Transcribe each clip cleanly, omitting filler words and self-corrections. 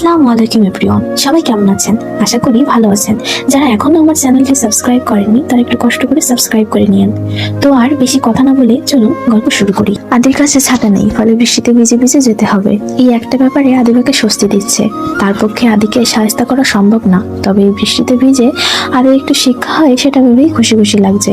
আসসালামু আলাইকুম এভরিওয়ান, সবাই কেমন আছেন? আশা করি ভালো আছেন। যারা এখনো আমার চ্যানেলটি সাবস্ক্রাইব করেননি তারা একটু কষ্ট করে সাবস্ক্রাইব করে নিন। তো আর বেশি কথা না বলে চলুন গল্প শুরু করি। আদির কাছে ছাতা নেই, ফলে বৃষ্টিতে ভিজে ভিজে যেতে হবে। এই একটা ব্যাপারে আদিবাকে স্বস্তি দিচ্ছে। তার পক্ষে আদিকে সাহায্য করা সম্ভব না, তবে এই বৃষ্টিতে ভিজে আদির একটু শিক্ষা হয় সেটা ভেবেই খুশি খুশি লাগছে।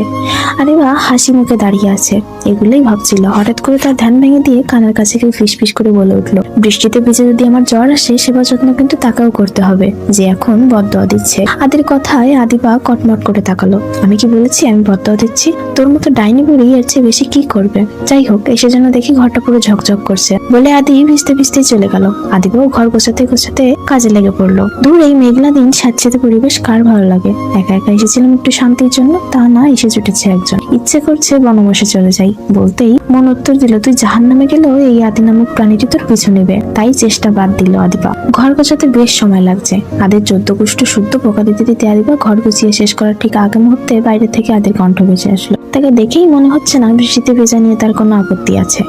আদিবা হাসি মুখে দাঁড়িয়ে আছে, এগুলোই ভাবছিল। হঠাৎ করে তার ধ্যান ভেঙে দিয়ে কানের কাছে কেউ ফিস ফিস করে বলে উঠলো, বৃষ্টিতে ভিজে যদি আমার জ্বর আসে সেবা যত্ন কিন্তু তাকেও করতে হবে, যে এখন বদদোয়া দিচ্ছে। আদির কথায় আদিবা কটমট করে তাকালো। আমি কি বলেছি আমি বদদোয়া দিচ্ছি? তোর মতো ডাইনি বুড়ি এর চেয়ে বেশি কি করবে? যাই হোক, এসে যেন দেখি ঘরটা পুরো ঝকঝক করছে বলে আদি ভিজতে ভিজতে চলে গেল। আদিবাও ঘর গোছাতে গোছাতে কাজে লেগে পড়লো। দূর এই মেঘলা দিন স্যাঁতসেঁতে পরিবেশ কার ভালো লাগে? একা একা এসেছিলাম একটু শান্তির জন্য, তা না এসে জুটেছে একজন। ইচ্ছে করছে বনবাসে চলে যাই। বলতেই মন উত্তর দিল, তুই জাহান্নামে গেলেও এই আদি নামক প্রাণীটি তোর পিছু নেবে। তাই চেষ্টা বাদ দিল আদিবা। ঘর গোছাতে বেশ সময় লাগছে। আদের 14 কুষ্ঠ শুদ্ধ পোকা দিতে দিতে আদিবা ঘর গুছিয়ে শেষ করার ঠিক আগে মুহূর্তে বাইরে থেকে আদির কণ্ঠ ভেসে আসলো। তাকে দেখেই মনে হচ্ছে না বৃষ্টিতে ভেজা নিয়ে তার কোনো আপত্তি আছে,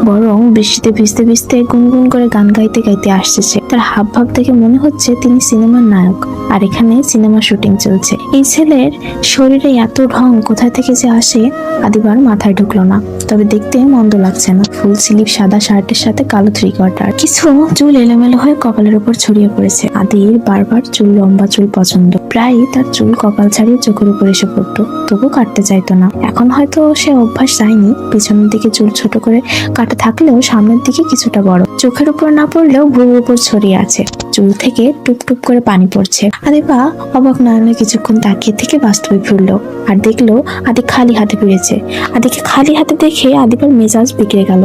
বরং বৃষ্টিতে ভিজতে ভিজতে গুনগুন করে গান গাইতে গাইতে আসছে সে। তার হাব ভাব দেখে মনে হচ্ছে তিনি সিনেমার নায়ক, আর এখানে সিনেমা শুটিং চলছে। এই ছেলের শরীরে এত ঢং কোথায় থেকে যে আসে আদিবার মাথায় ঢুকলো না। তবে দেখতে মন্দ লাগছে না। ফুল স্লিভ সাদা শার্টের সাথে কালো থ্রি কোয়ার্টার, কিছু চুল এলোমেলো হয়ে কপালের উপর ছড়িয়ে পড়েছে। আদির বারবার চুল লম্বা চুল পছন্দ, প্রায় তার চুল কপাল ছাড়িয়ে চোখের উপর এসে পড়তো, তবু কাটতে চাইতো না। এখন হয়তো সে অভ্যাস যায়নি। পিছনের দিকে চুল ছোট করে কাটা থাকলেও সামনের দিকে কিছুটা বড়, চোখের উপর না পড়লেও ভুরুর উপর ছড়িয়ে আছে। চুল থেকে টুপ টুপ করে পানি পড়ছে। আদিবা অবাক নয়নে কিছুক্ষণ তাকিয়ে থেকে বাস্তবে ফিরলো আর দেখলো আদি খালি হাতে ফিরেছে। আদিকে খালি হাতে দেখে আদিবার মেজাজ বিগড়ে গেল।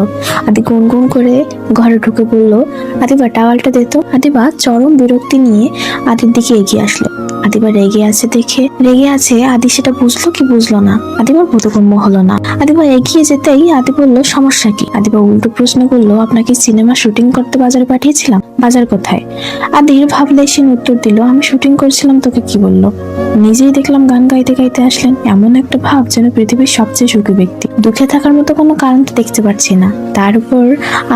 আদি গুনগুন করে ঘরে ঢুকে পড়লো, আদিবা টাওয়ালটা দিত। আদিবা চরম বিরক্তি নিয়ে আদির দিকে এগিয়ে আসলো। আদিবা রেগে আছে। আদি সেটা বুঝলো কি বুঝলো না, আদিবার বোধগম্য হলো না। আদিবা এগিয়ে যেতেই আদি বলল, সমস্যা কি? আদিবা উল্টো প্রশ্ন করলো, আপনাকে সিনেমা শুটিং করতে বাজারে পাঠিয়েছিলাম? বাজার কোথায়? আদির ভাবলে সে উত্তর দিল, আমি শুটিং করছিলাম। তোকে কি বললো? নিজেই দেখলাম গান গাইতে গাইতে আসলেন। এমন একটা ভাব যেন পৃথিবীর সবচেয়ে সুখী ব্যক্তি। দুঃখে থাকার মতো কোনো কারণ তো দেখতে পাচ্ছি না। তার উপর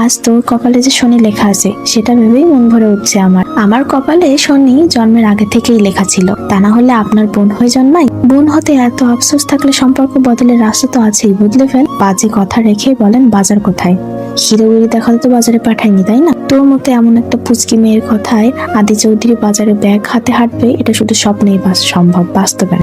আজ তোর কপালে যে শনি লেখা আছে সেটা ভেবেই মন ভরে উঠছে আমার কপালে শনি জন্মের আগে থেকেই লেখা ছিল। তা না হলে আপনার বোন হয়ে জন্মাই? বোন হতে এত আফসোস থাকলে সম্পর্ক বদলের রাস্তা তো আছেই, বদলে ফেল। বাজে কথা রেখে বলেন বাজার কোথায়? হিরোগিরি দেখাতে তো বাজারে পাঠায়নি, তাই না? তোর মতো এমন একটা পুচকি মেয়ের কথায় আদি চৌধুরী বাজারে ব্যাগ হাতে হাঁটবে, এটা শুধু স্বপ্নেই সম্ভব, বাস্তবে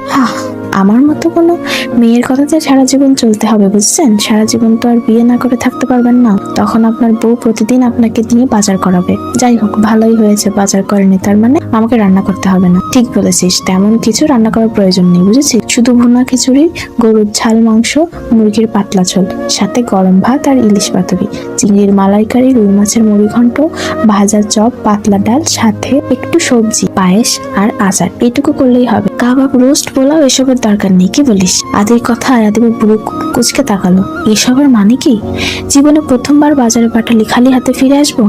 আমার মতো কোনো মেয়ের কথাতে সারা জীবন চলতে হবে, বুঝছেন? সারা জীবন তো আর বিয়ে না করে থাকতে পারবেন না। তখন আপনার বউ প্রতিদিন আপনাকে দিয়ে বাজার করাবে। যাই হোক, ভালোই হয়েছে বাজার করেনি, তার মানে আমাকে রান্না করতে হবে না। ঠিক বলেছিস, তেমন কিছু রান্না করার প্রয়োজন নেই, বুঝেছিস? শুধু ভুনা খিচুড়ি, গরুর ঝাল মাংস, মুরগির পাতলা ঝোল, সাথে গরম ভাত আর ইলিশ পাতুরি, চিংড়ির মালাইকারি, রুই মাছের মুড়ি ঘন্ট, ভাজা চপ, পাতলা ডাল, সাথে একটু সবজি, পায়েস আর আচার। এটুকু করলেই হবে। কাবাব, রোস্ট, পোলাও এসবের দরকার নেই। কি বলিস? আদির কথায় আদিবা পুরো কুচকে তাকালো। এসবের মানে কি? জীবনে প্রথমবার বাজারে পাঠালি, খালি হাতে ফিরে আসবো?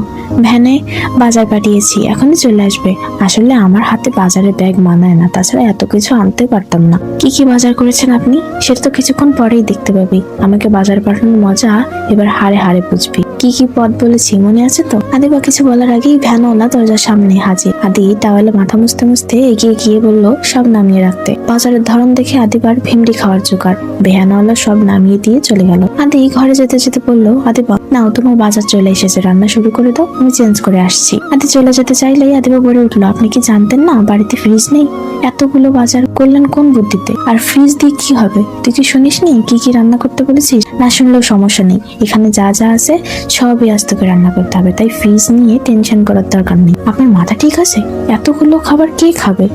ভ্যানে বাজার পাঠিয়েছি, এখনই চলে আসবে। আসলে আমার হাতে বাজারের ব্যাগ মানায় না, তাছাড়া এত কিছু আনতে পারতাম না। কি কি বাজার করেছেন আপনি সেটা তো কিছুক্ষণ পরেই দেখতে পাবি। আমাকে বাজার পাঠানোর মজা এবার হাড়ে হাড়ে বুঝবি। কি কি পদ বলেছি মনে আছে তো? আদিবা কিছু বলার আগেই ভ্যানওয়ালা দরজার সামনে হাজির। আদি টাওয়ালে মাথা মুছতে মুছতে এগিয়ে গিয়ে বলল, সব নামিয়ে রাখতে। বাজারের ধরন দেখে আদিবার ভিমড়ি খাওয়ার জোগাড়। ভ্যানওয়ালা সব নামিয়ে দিয়ে চলে গেল। আদি ঘরে যেতে যেতে বলল, আদিবা নাও, তোমার বাজার চলে এসেছে, রান্না শুরু করে দাও, আমি চেঞ্জ করে আসছি। আদি চলে যেতে চাইলেই আদিবা বলে উঠলো, আপনি কি জানতেন না বাড়িতে ফ্রিজ নেই? এতগুলো বাজার করলেন কোন বুদ্ধিতে? আর ফ্রিজ দিয়ে কি হবে? তুই কি শুনিসনি কি কি রান্না করতে বলেছিস? না শুনলেও সমস্যা নেই, এখানে যা যা আছে সবই আজ তোকে রান্না করতে হবে, তাই ফ্রিজ নিয়ে টেনশন করার দরকার নেই। আপনার মাথা ঠিক আছে? এতগুলো খাবার কে খাবে?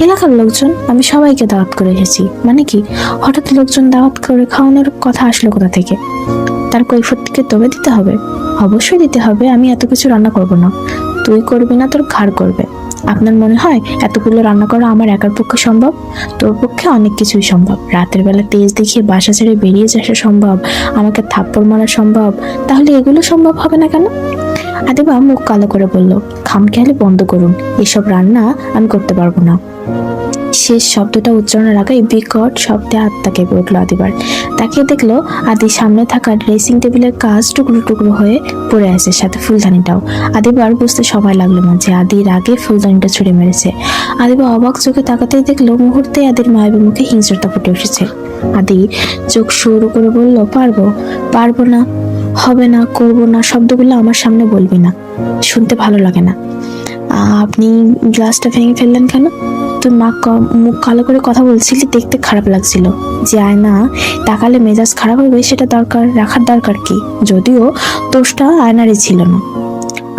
এলাকার লোকজন, আমি সবাইকে দাওয়াত করে এসেছি। মানে কি? হঠাৎ লোকজন দাওয়াত করে খাওয়ানোর কথা আসলো কোথা থেকে? তার কৈফিয়ত থেকে তবে দিতে হবে? অবশ্যই দিতে হবে। আমি এত কিছু রান্না করব না। তুই করবি না, তোর ঘাড় করবে। আপনার মনে হয় এতগুলো রান্না করা আমার একার পক্ষে সম্ভব? তোর পক্ষে অনেক কিছুই সম্ভব। রাতের বেলা তেজ দেখিয়ে বাসা ছেড়ে বেরিয়ে আসা সম্ভব, আমাকে থাপ্পড় মারা সম্ভব। তাহলে এগুলো সম্ভব হবে না কেন? আদিবা মুখ কালো করে বলল, খামখেয়ালি বন্ধ করুন, এসব রান্না আমি করতে পারবো না। শেষ শব্দটা উচ্চারণের আগে বিকট শব্দে আত্মা কেঁপে উঠলো আদিবার। তাকিয়ে দেখলো আদি সামনে থাকা ড্রেসিং টেবিলের কাজ টুকরো টুকরো হয়ে পড়ে আছে, সাথে ফুলদানিটাও। আদিবার বুঝতে সময় লাগলো না যে আদির আগে ফুলদানিটা ছুঁড়ে মেরেছে। আদিবা অবাক চোখে তাকাতেই দেখলো মুহূর্তে আদির মায়াবী মুখে হিংস্রতা ফুটে উঠেছে। আদি চোখ শুরু করে বলল, পারবো না, হবে না, করবো না, শব্দগুলো আমার সামনে বলবি না, শুনতে ভালো লাগে না। আপনি গ্লাসটা ভেঙে ফেললেন কেন? তুই মুখ কালো করে কথা বলছিলি, দেখতে খারাপ লাগছিল। যে আয়না তাকালে মেজাজ খারাপ হবে সেটা রাখার দরকার কি? যদিও দোষটা আয়নারই ছিল না।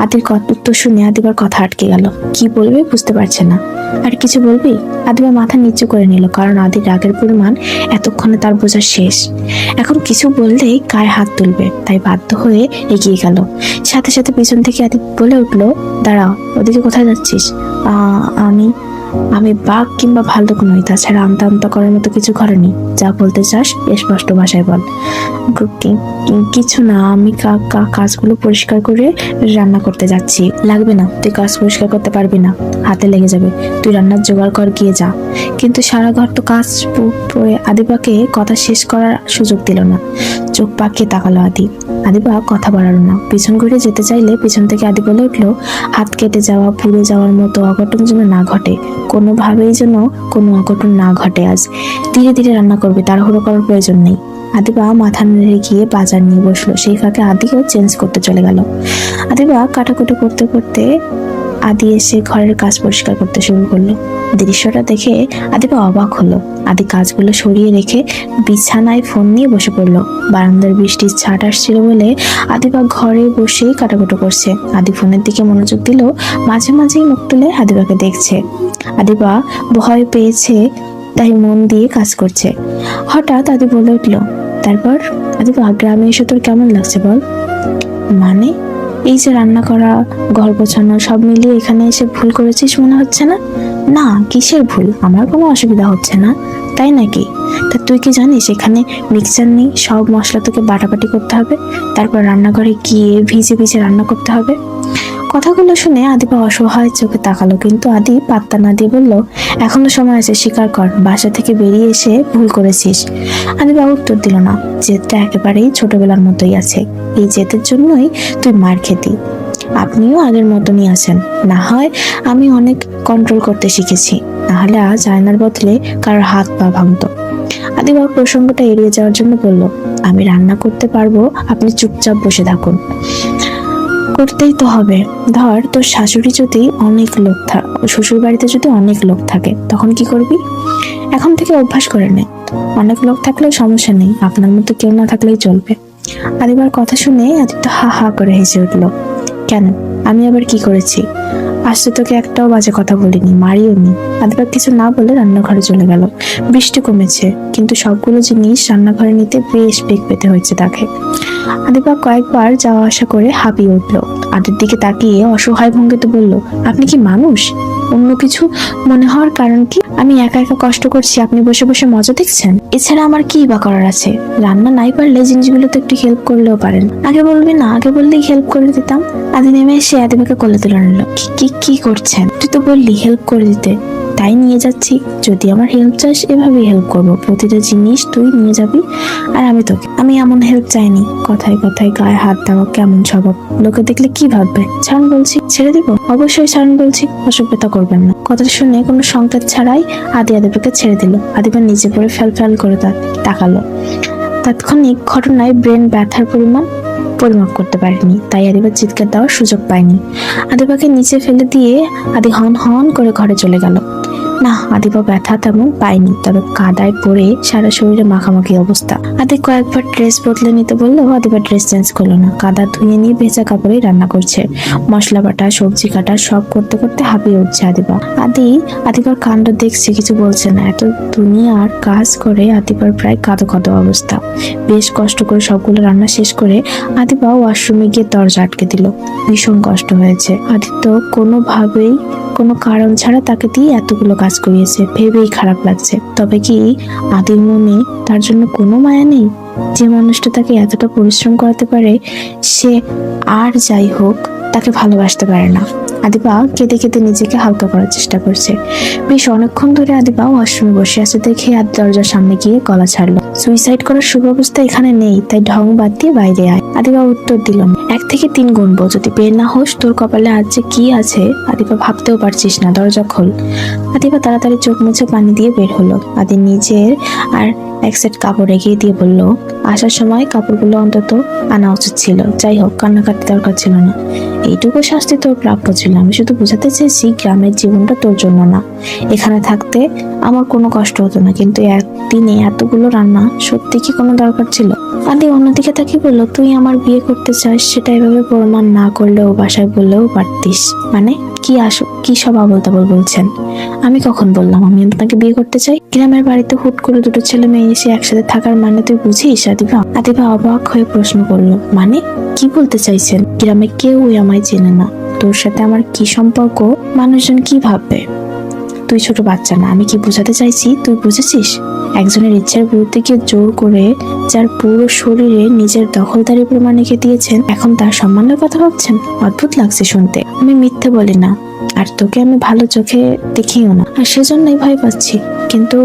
আদির উত্তর শুনে আদিবার কথা আটকে গেল। কি বলবে বুঝতে পারছে না। আর কিছু বলবি? আদিবা মাথা নিচু করে নিল, কারণ আদির রাগের পরিমাণ এতক্ষণে তার বোঝা শেষ। এখন কিছু বললেই গায়ে হাত তুলবে, তাই বাধ্য হয়ে এগিয়ে গেল। সাথে সাথে পিছন থেকে আদি বলে উঠলো, দাঁড়াও, ওদিকে কোথায় যাচ্ছিস? আমি বাঘ কিংবা ভাল্লুক নই, তাছাড়া আমতা আমতা করার মতো কিছু করেনি। যা বলতে চাস স্পষ্ট ভাষায় বল। কিছু না, আমি কাজগুলো পরিষ্কার করে রান্না করতে যাচ্ছি। লাগবে না, তুই কাজ পরিষ্কার করতে পারবি না, হাতে লেগে যাবে। তুই রান্নার জোগাড় কর, গিয়ে যা। কিন্তু সারা ঘর তো কাজ পড়ে আদিবাকে কথা শেষ করার সুযোগ দিল না। চোখ পাকিয়ে তাকালো আদিবা কথা বাড়ালো না। পিছন ঘুরে যেতে চাইলে পিছন থেকে আদি বলে উঠলো, হাত কেটে যাওয়া, পুড়ে যাওয়ার মতো অঘটন যেন না ঘটে, কোনোভাবেই যেন কোনো অঘটন না ঘটে। আজ ধীরে ধীরে রান্না করবে, তাড়াহুড়ো করার প্রয়োজন নেই। আদিবা মাথা নেড়ে গিয়ে বাজার নিয়ে বসলো। সেই ফাঁকে আদিও চেঞ্জ করতে চলে গেল। আদিবা কাটাকুটি করতে করতে আদি এসে ঘরের কাজ পরিষ্কার করতে শুরু করলো। দৃশ্যটা দেখে আদিবা অবাক হলো। আদি কাজগুলো সরিয়ে রেখে বিছানায় ফোন নিয়ে বসে পড়লো। বারান্দার বৃষ্টির ছাট আসছিল বলে আদিবা ঘরে বসেই কাটাকুটো করছে। আদি ফোনের দিকে মনোযোগ দিল, মাঝে মাঝেই মুখ তুলে আদিবাকে দেখছে। আদিবা ভয় পেয়েছে, তাই মন দিয়ে কাজ করছে। হঠাৎ আদি বলে উঠলো, তারপর? আদিবা, গ্রামে এসে তোর কেমন লাগছে বল? মানে? এই যে রান্না করা, ঘর গোছানো, সব মিলিয়ে এখানে এসে ভুল করেছিস মনে হচ্ছে না? না, কিসের ভুল? আমার কোনো অসুবিধা হচ্ছে না। তাই নাকি? তা তুই কি জানিস এখানে মিক্সচার নেই, সব মশলা তোকে বাটাবাটি করতে হবে, তারপর রান্নাঘরে গিয়ে ভিজে ভিজে রান্না করতে হবে। কথাগুলো শুনে আদিবা অসহায় চোখে তাকালো, কিন্তু আদি পাত্তা না দিয়ে বলল, এখনো সময় আছে, স্বীকার কর, বাসা থেকে বেরিয়ে এসে ভুল করেছিস। আদিবা উত্তর দিল না। জেদটা একেবারেই ছোটবেলার মতোই আছে। এই জেদের জন্যই তুই মার খেতি। আপনিও আগের মতনই আছেন। না হয় আমি অনেক কন্ট্রোল করতে শিখেছি, নাহলে আজ আয়নার বদলে কারোর হাত পা ভাঙতো। আদিবা প্রসঙ্গটা এড়িয়ে যাওয়ার জন্য বলল, আমি রান্না করতে পারবো, আপনি চুপচাপ বসে থাকুন। করতেই তো হবে। ধর তোর শাশুড়ি যদি অনেক লোক শ্বশুর বাড়িতে যদি অনেক লোক থাকে, তখন কি করবি? এখন থেকে অভ্যাস করে নে। অনেক লোক থাকলেও সমস্যা নেই, আপনার মতো কেউ না থাকলেই চলবে। আদিবার কথা শুনে আদিত্য হা হা করে হেসে উঠলো। কেন, আমি আবার কি করেছি? আজ তো তোকে একটাও বাজে কথা বলিনি, মারিও নি। আদিবা কিছু না বলে রান্নাঘরে চলে গেল। বৃষ্টি কমেছে, কিন্তু সবগুলো জিনিস রান্নাঘরে নিতে বেশ বেগ পেতে হয়েছে তাকে। আদিবা কয়েকবার যাওয়া আসা করে হাঁপিয়ে উঠলো। আদির দিকে তাকিয়ে অসহায় ভঙ্গিতে বলল, আপনি কি মানুষ? অন্য কিছু মনে হওয়ার কারণ কি? আমি একা একা কষ্ট করছি, আপনি বসে বসে মজা দেখছেন। এছাড়া আমার কি বা করার আছে? রান্না নাই পারলে জিনিসগুলোতে একটু হেল্প করলেও পারেন। আগে বলবি না? আগে বললেই হেল্প করে দিতাম। আদি নেমে এসে আদিবাকে কোলে তুলে নিল। কি করছেন? তুই তো বললি হেল্প করে দিতে, তাই নিয়ে যাচ্ছি। যদি আমার হেল্প চাস, এভাবেই হেল্প করবো। প্রতিটা জিনিস তুই নিয়ে যাবি আর আমি তোকে। আমি এমন হেল্প চাইনি। কথায় কথায় গায়ে হাত দেওয়া কেমন স্বভাব? লোকে দেখলে কি ভাববে? ছাড়ুন বলছি, ছেড়ে দিব। অবশ্যই ছাড়ুন বলছি, অসভ্যতা করবেন না। কথাটা শুনে কোনো সংকেত ছাড়াই আদিবাকে ছেড়ে দিল। আদিবা নিচে পড়ে ফ্যাল করে তাকালো। তাৎক্ষণিক ঘটনায় ব্রেন ব্যথার পরিমাপ করতে পারেনি, তাই আদিবা চিৎকার দেওয়ার সুযোগ পায়নি। আদিবাকে নিচে ফেলে দিয়ে আদি হন হন করে ঘরে চলে গেল। না, আদিবা ব্যথা তেমন পায়নি, তবে কাদায় পড়ে সারা শরীরে মাখামাখি অবস্থা। আদি কয়েকবার ড্রেস বদলে নিতে বললেও আদিবা ড্রেস চেঞ্জ করলো না। কাদা ধুয়ে নিয়ে ভেজা কাপড়েই রান্না করছে। মশলা বাটা, সবজি কাটা সব করতে করতে হাঁপিয়ে উঠছে আদিবা। আদিবার কাণ্ড দেখছে, কিছু বলছে না। এত দুনিয়ার কাজ করে আদিবার প্রায় কাঁদো অবস্থা। বেশ কষ্ট করে সবগুলো রান্না শেষ করে আদিবা ওয়াশরুমে গিয়ে দরজা আটকে দিল। ভীষণ কষ্ট হয়েছে। আদিত্য কোনোভাবেই কোনো কারণ ছাড়া তাকে দিয়ে এতগুলো কাজ করিয়েছে, ভেবেই খারাপ লাগছে। তবে কি আদির মনে তার জন্য কোনো মায়া নেই? যে মানুষটা তাকে এতটা পরিশ্রম করাতে পারে, সে আর যাই হোক তাকে ভালোবাসতে পারে না। আদিবা কেঁদে কেঁদে নিজেকে হালকা করার চেষ্টা করছে। বেশ অনেকক্ষণ ধরে আদিবা ওয়াশরুমে বসে আছে দেখে দরজার সামনে গিয়ে গলা ছাড়লো। সুইসাইড করার শুভ অবস্থা এখানে নেই, তাই ঢং বাদ দিয়ে বাইরে আয়। আদিবা উত্তর দিল না। 1 থেকে 3 গুনবো, যদি বের না হোস তোর কপালে আজ যে কি আছে আদিবা ভাবতেও পারছিস না। দরজা খোল। আদিবা তাড়াতাড়ি চোখ মুছে পানি দিয়ে বের হলো। আদি নিজের আর এক সেট কাপড় এগিয়ে দিয়ে বলল, আসার সময় কাপড়গুলো অন্তত আনা উচিত ছিল। যাই হোক, কান্নাকাটি দরকার ছিল না। এইটুকু শাস্তি তোর প্রাপ্য ছিল। আমি শুধু বোঝাতে চেয়েছি গ্রামের জীবনটা তোর জন্য না। এখানে থাকতে আমার কোনো কষ্ট হতো না, কিন্তু একদিনে এতগুলো রান্না সত্যি কি কোনো দরকার ছিল? আদি অন্যদিকে তাকিয়ে বলল, তুই আমার বিয়ে করতে চাস সেটা এভাবে প্রমাণ না করলেও বাসায় বললেও পারতিস। মানে কি সব আবোল তাবোল বলছেন? আমি কখন বললাম আমি আপনাকে বিয়ে করতে চাই? গ্রামের বাড়িতে হুট করে 2 ছেলে মেয়ে এসে একসাথে থাকার মানে তুই বুঝিস? আদিবা অবাক হয়ে প্রশ্ন করলো, মানে কি বলতে চাইছেন? গ্রামে কেউই আমায় চেনে না, তোর সাথে আমার কি সম্পর্ক মানুষজন কি ভাববে? তুই ছোট বাচ্চা না। আমি কি বোঝাতে চাইছি তুই বুঝেছিস? একজনের ইচ্ছার বিরুদ্ধে গিয়ে জোর করে যার পুরো শরীরে নিজের দখলদারি প্রমাণ রেখে দিয়েছেন, এখন তার সম্মানের কথা ভাবছেন? অদ্ভুত লাগছে শুনতে। আমি মিথ্যে বলি না, আর তোকে আমি ভালো চোখে দেখিও না, আর সেজন্যই ভয় পাচ্ছি। কিন্তু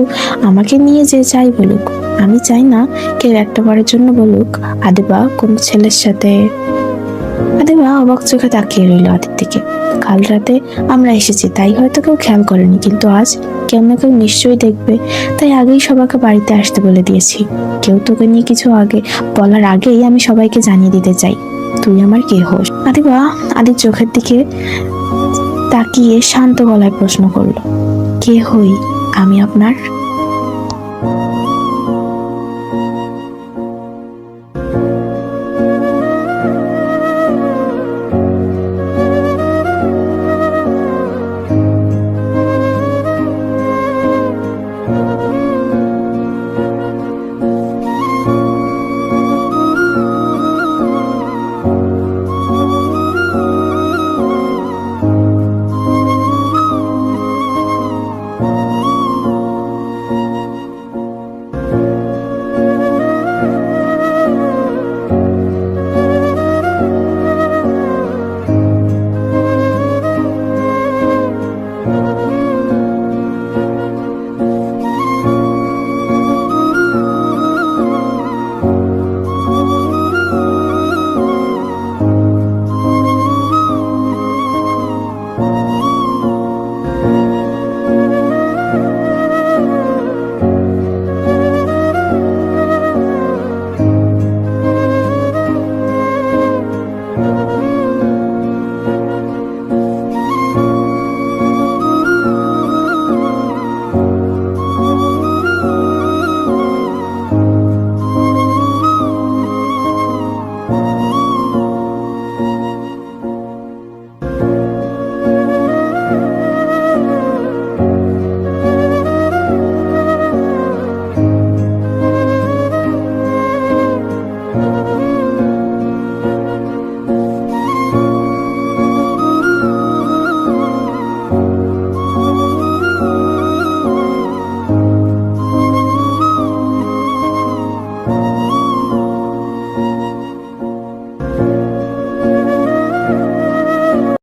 আমাকে নিয়ে যে চাই বলুক, আমি চাই না কেউ একটা বারের জন্য বলুক আদিবা কোন ছেলের সাথে। আদিবা অবাক চোখে তাকিয়ে রইল আদির দিকে। কাল রাতে আমরা এসেছি তাই হয়তো কেউ খেয়াল করেনি, কিন্তু আজ কেউ না কেউ নিশ্চয়ই দেখবে, তাই আগেই সবাইকে বাড়িতে আসতে বলে দিয়েছি। কেউ তোকে নিয়ে কিছু বলার আগেই আমি সবাইকে জানিয়ে দিতে চাই তুই আমার কে হোস। আদিবা আদির চোখের দিকে তাকিয়ে শান্ত গলায় প্রশ্ন করলো, কে হই আমি আপনার?